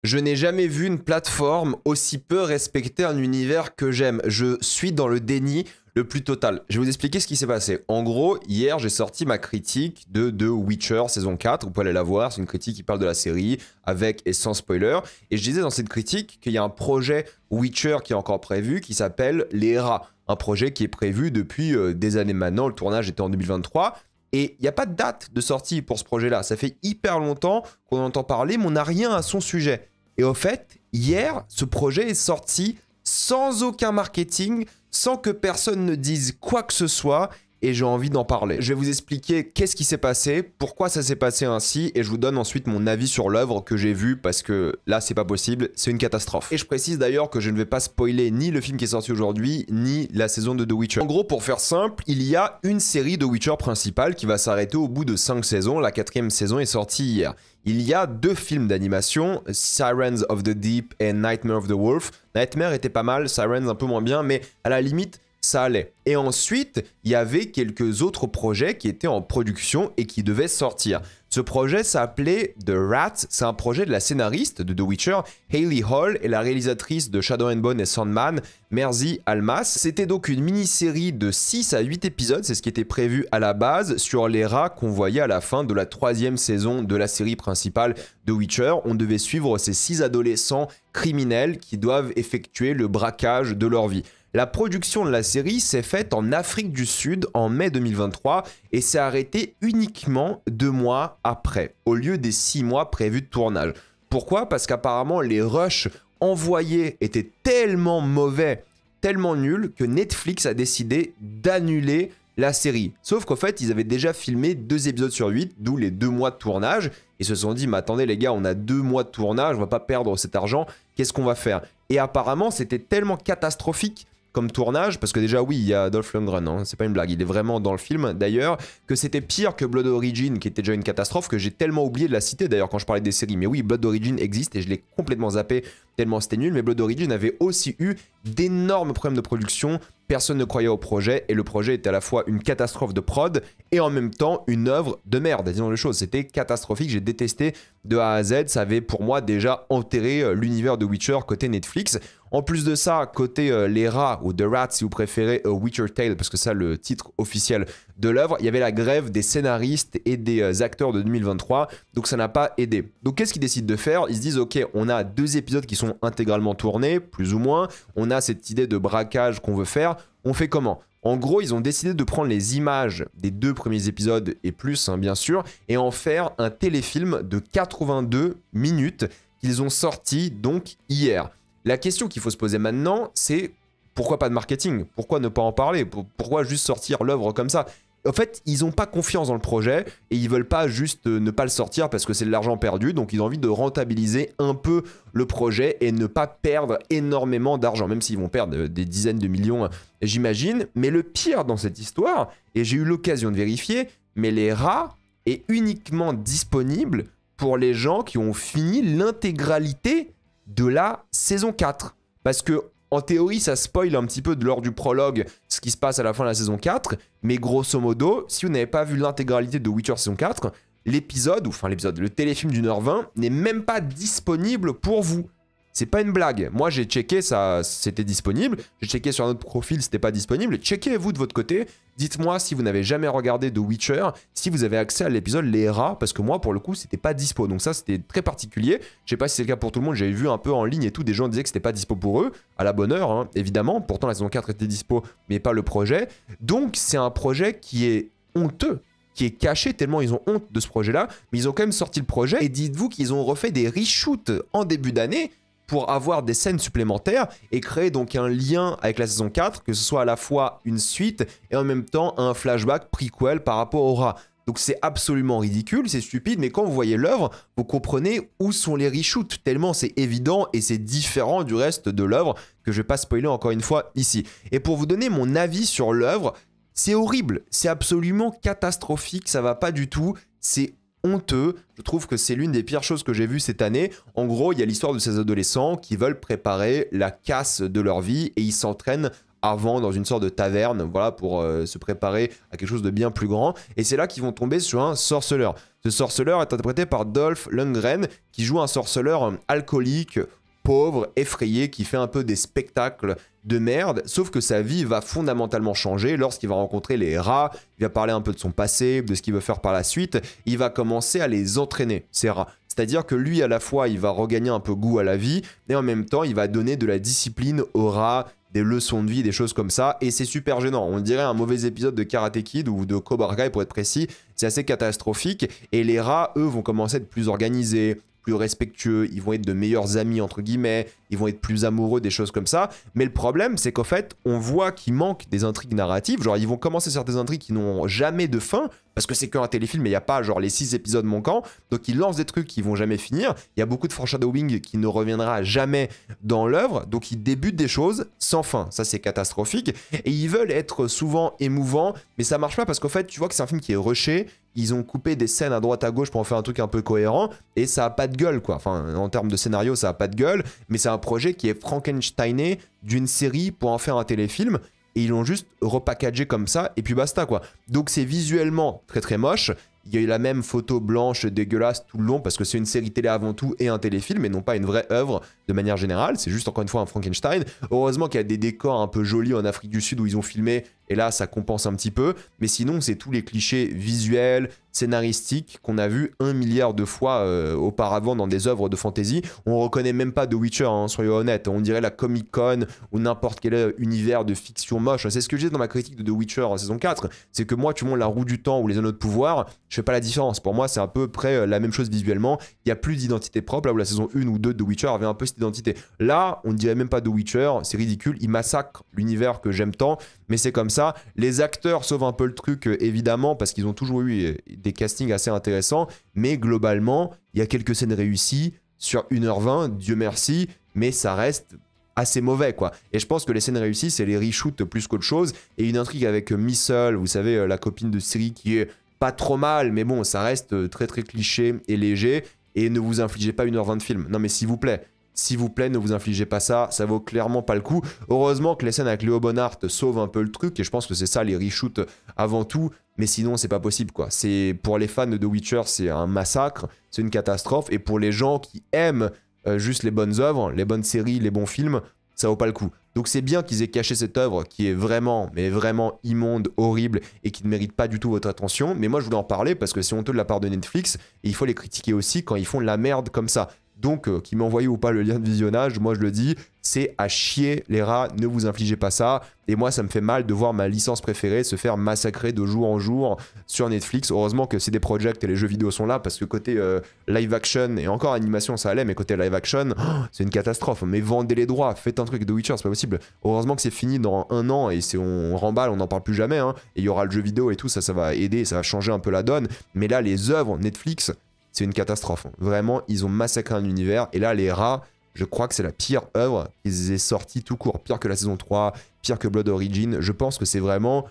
Je n'ai jamais vu une plateforme aussi peu respecter un univers que j'aime. Je suis dans le déni le plus total. Je vais vous expliquer ce qui s'est passé. En gros, hier, j'ai sorti ma critique de The Witcher saison 4. Vous pouvez aller la voir. C'est une critique qui parle de la série avec et sans spoiler. Et je disais dans cette critique qu'il y a un projet Witcher qui est encore prévu qui s'appelle Les Rats. Un projet qui est prévu depuis des années maintenant. Le tournage était en 2023. Et il n'y a pas de date de sortie pour ce projet-là. Ça fait hyper longtemps qu'on en entend parler, mais on n'a rien à son sujet. Et au fait, hier, ce projet est sorti sans aucun marketing, sans que personne ne dise quoi que ce soit, et j'ai envie d'en parler. Je vais vous expliquer qu'est-ce qui s'est passé, pourquoi ça s'est passé ainsi, et je vous donne ensuite mon avis sur l'œuvre que j'ai vue, parce que là, c'est pas possible, c'est une catastrophe. Et je précise d'ailleurs que je ne vais pas spoiler ni le film qui est sorti aujourd'hui, ni la saison de The Witcher. En gros, pour faire simple, il y a une série de Witcher principale qui va s'arrêter au bout de 5 saisons. La 4e saison est sortie hier. Il y a 2 films d'animation, Sirens of the Deep et Nightmare of the Wolf. Nightmare était pas mal, Sirens un peu moins bien, mais à la limite, ça allait. Et ensuite, il y avait quelques autres projets qui étaient en production et qui devaient sortir. Ce projet s'appelait The Rat, c'est un projet de la scénariste de The Witcher, Hayley Hall, et la réalisatrice de Shadow and Bone et Sandman, Mersey Almas. C'était donc une mini-série de 6 à 8 épisodes, c'est ce qui était prévu à la base, sur les rats qu'on voyait à la fin de la 3e saison de la série principale de Witcher. On devait suivre ces 6 adolescents criminels qui doivent effectuer le braquage de leur vie. La production de la série s'est faite en Afrique du Sud en mai 2023 et s'est arrêtée uniquement 2 mois après, au lieu des 6 mois prévus de tournage. Pourquoi ? Parce qu'apparemment les rushs envoyés étaient tellement mauvais, tellement nuls, que Netflix a décidé d'annuler la série. Sauf qu'en fait, ils avaient déjà filmé 2 épisodes sur 8, d'où les 2 mois de tournage. Ils se sont dit, mais attendez les gars, on a 2 mois de tournage, on va pas perdre cet argent, qu'est-ce qu'on va faire ? Et apparemment, c'était tellement catastrophique comme tournage, parce que déjà oui, il y a Dolph Lundgren, hein, c'est pas une blague, il est vraiment dans le film d'ailleurs, que c'était pire que Blood Origin, qui était déjà une catastrophe, que j'ai tellement oublié de la citer d'ailleurs quand je parlais des séries. Mais oui, Blood Origin existe et je l'ai complètement zappé tellement c'était nul, mais Blood Origin avait aussi eu d'énormes problèmes de production, personne ne croyait au projet, et le projet était à la fois une catastrophe de prod et en même temps une œuvre de merde, disons les choses. C'était catastrophique, j'ai détesté de A à Z, ça avait pour moi déjà enterré l'univers de Witcher côté Netflix. En plus de ça, côté les rats, ou The Rats si vous préférez, Witcher Tale, parce que c'est le titre officiel de l'œuvre, il y avait la grève des scénaristes et des acteurs de 2023, donc ça n'a pas aidé. Donc qu'est-ce qu'ils décident de faire ? Ils se disent ok, on a 2 épisodes qui sont intégralement tournés, plus ou moins, on a cette idée de braquage qu'on veut faire, on fait comment ? En gros, ils ont décidé de prendre les images des 2 premiers épisodes et plus, hein, bien sûr, et en faire un téléfilm de 82 minutes qu'ils ont sorti donc hier. La question qu'il faut se poser maintenant, c'est pourquoi pas de marketing ? Pourquoi ne pas en parler ? Pourquoi juste sortir l'œuvre comme ça ? En fait, ils n'ont pas confiance dans le projet et ils veulent pas juste ne pas le sortir parce que c'est de l'argent perdu. Donc, ils ont envie de rentabiliser un peu le projet et ne pas perdre énormément d'argent, même s'ils vont perdre des dizaines de millions, j'imagine. Mais le pire dans cette histoire, et j'ai eu l'occasion de vérifier, mais les rats est uniquement disponible pour les gens qui ont fini l'intégralité de la saison 4. Parce que en théorie, ça spoil un petit peu lors du prologue ce qui se passe à la fin de la saison 4, mais grosso modo, si vous n'avez pas vu l'intégralité de Witcher saison 4, le téléfilm d'1h20 n'est même pas disponible pour vous. C'est pas une blague. Moi, j'ai checké, ça, c'était disponible. J'ai checké sur un autre profil, c'était pas disponible. Checkez-vous de votre côté. Dites-moi si vous n'avez jamais regardé The Witcher, si vous avez accès à l'épisode Les Rats, parce que moi, pour le coup, c'était pas dispo. Donc ça, c'était très particulier. Je sais pas si c'est le cas pour tout le monde. J'avais vu un peu en ligne et tout, des gens disaient que c'était pas dispo pour eux. À la bonne heure, hein, évidemment. Pourtant, la saison 4 était dispo, mais pas le projet. Donc, c'est un projet qui est honteux, qui est caché tellement ils ont honte de ce projet-là. Mais ils ont quand même sorti le projet. Et dites-vous qu'ils ont refait des reshoots en début d'année pour avoir des scènes supplémentaires et créer donc un lien avec la saison 4, que ce soit à la fois une suite et en même temps un flashback prequel par rapport au rat. Donc c'est absolument ridicule, c'est stupide, mais quand vous voyez l'œuvre, vous comprenez où sont les reshoots, tellement c'est évident et c'est différent du reste de l'œuvre, que je vais pas spoiler encore une fois ici. Et pour vous donner mon avis sur l'œuvre, c'est horrible, c'est absolument catastrophique, ça va pas du tout, c'est honteux. Je trouve que c'est l'une des pires choses que j'ai vues cette année. En gros, il y a l'histoire de ces adolescents qui veulent préparer la casse de leur vie et ils s'entraînent avant dans une sorte de taverne, voilà, pour se préparer à quelque chose de bien plus grand. Et c'est là qu'ils vont tomber sur un sorceleur. Ce sorceleur est interprété par Dolph Lundgren, qui joue un sorceleur alcoolique, pauvre, effrayé, qui fait un peu des spectacles de merde, sauf que sa vie va fondamentalement changer lorsqu'il va rencontrer les rats, il va parler un peu de son passé, de ce qu'il veut faire par la suite, il va commencer à les entraîner, ces rats. C'est-à-dire que lui, à la fois, il va regagner un peu goût à la vie, et en même temps, il va donner de la discipline aux rats, des leçons de vie, des choses comme ça, et c'est super gênant. On dirait un mauvais épisode de Karate Kid ou de Cobra Kai pour être précis, c'est assez catastrophique, et les rats, eux, vont commencer à être plus organisés, plus respectueux, ils vont être de meilleurs amis entre guillemets, ils vont être plus amoureux, des choses comme ça. Mais le problème, c'est qu'en fait, on voit qu'il manque des intrigues narratives. Genre, ils vont commencer certaines intrigues qui n'ont jamais de fin, parce que c'est qu'un téléfilm, mais il n'y a pas genre les 6 épisodes manquants. Donc, ils lancent des trucs qui vont jamais finir. Il y a beaucoup de foreshadowing qui ne reviendra jamais dans l'œuvre. Donc, ils débutent des choses sans fin. Ça, c'est catastrophique. Et ils veulent être souvent émouvants, mais ça marche pas parce qu'en fait, tu vois que c'est un film qui est rushé. Ils ont coupé des scènes à droite à gauche pour en faire un truc un peu cohérent et ça a pas de gueule quoi. Enfin, en termes de scénario, ça a pas de gueule, mais c'est un projet qui est Frankensteiné d'une série pour en faire un téléfilm et ils l'ont juste repackagé comme ça et puis basta quoi. Donc c'est visuellement très très moche. Il y a eu la même photo blanche dégueulasse tout le long parce que c'est une série télé avant tout et un téléfilm et non pas une vraie œuvre de manière générale. C'est juste encore une fois un Frankenstein. Heureusement qu'il y a des décors un peu jolis en Afrique du Sud où ils ont filmé et là ça compense un petit peu. Mais sinon c'est tous les clichés visuels, scénaristiques qu'on a vu 1 milliard de fois auparavant dans des œuvres de fantasy. On reconnaît même pas The Witcher, hein, soyons honnêtes. On dirait la Comic Con ou n'importe quel univers de fiction moche. C'est ce que je disais dans ma critique de The Witcher en saison 4. C'est que moi tu montes la roue du temps ou les anneaux de pouvoir, je fais pas la différence. Pour moi c'est à peu près la même chose visuellement. Il y a plus d'identité propre là où la saison 1 ou 2 de The Witcher avait un peu cette identité. Là on dirait même pas The Witcher, c'est ridicule. Ils massacrent l'univers que j'aime tant. Mais c'est comme ça. Les acteurs sauvent un peu le truc, évidemment, parce qu'ils ont toujours eu des castings assez intéressants. Mais globalement, il y a quelques scènes réussies sur 1h20, Dieu merci, mais ça reste assez mauvais, quoi. Et je pense que les scènes réussies, c'est les reshoots plus qu'autre chose. Et une intrigue avec Missile, vous savez, la copine de Siri, qui est pas trop mal, mais bon, ça reste très très cliché et léger. Et ne vous infligez pas 1h20 de film. Non, mais s'il vous plaît. S'il vous plaît, ne vous infligez pas ça, ça vaut clairement pas le coup. Heureusement que les scènes avec Léo Bonnard sauvent un peu le truc, et je pense que c'est ça les reshoots avant tout, mais sinon c'est pas possible quoi. C'est pour les fans de The Witcher, c'est un massacre, c'est une catastrophe, et pour les gens qui aiment juste les bonnes œuvres, les bonnes séries, les bons films, ça vaut pas le coup. Donc c'est bien qu'ils aient caché cette œuvre qui est vraiment, mais vraiment immonde, horrible, et qui ne mérite pas du tout votre attention, mais moi je voulais en parler parce que c'est honteux de la part de Netflix, et il faut les critiquer aussi quand ils font de la merde comme ça. Donc, qui m'envoyez ou pas le lien de visionnage, moi je le dis, c'est à chier les rats, ne vous infligez pas ça. Et moi ça me fait mal de voir ma licence préférée se faire massacrer de jour en jour sur Netflix. Heureusement que CD Projekt et les jeux vidéo sont là, parce que côté live action, et encore animation ça allait, mais côté live action, c'est une catastrophe. Mais vendez les droits, faites un truc de Witcher, c'est pas possible. Heureusement que c'est fini dans 1 an, et on remballe, on n'en parle plus jamais, hein. Et il y aura le jeu vidéo et tout, ça va aider, ça va changer un peu la donne. Mais là les œuvres Netflix, c'est une catastrophe. Vraiment, ils ont massacré un univers. Et là, les rats, je crois que c'est la pire œuvre qu'ils aient sortie tout court. Pire que la saison 3, pire que Blood Origin. Je pense que c'est vraiment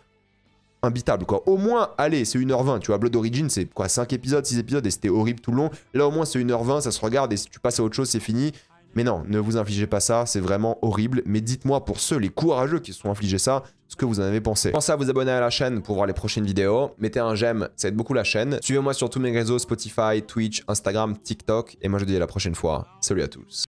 imbitable, quoi. Au moins, allez, c'est 1h20. Tu vois, Blood Origin, c'est quoi, 5 épisodes, 6 épisodes, et c'était horrible tout le long. Là, au moins, c'est 1h20, ça se regarde, et si tu passes à autre chose, c'est fini. Mais non, ne vous infligez pas ça, c'est vraiment horrible. Mais dites-moi, pour ceux, les courageux qui se sont infligés ça, ce que vous en avez pensé. Pensez à vous abonner à la chaîne pour voir les prochaines vidéos. Mettez un j'aime, ça aide beaucoup la chaîne. Suivez-moi sur tous mes réseaux, Spotify, Twitch, Instagram, TikTok. Et moi, je vous dis à la prochaine fois. Salut à tous.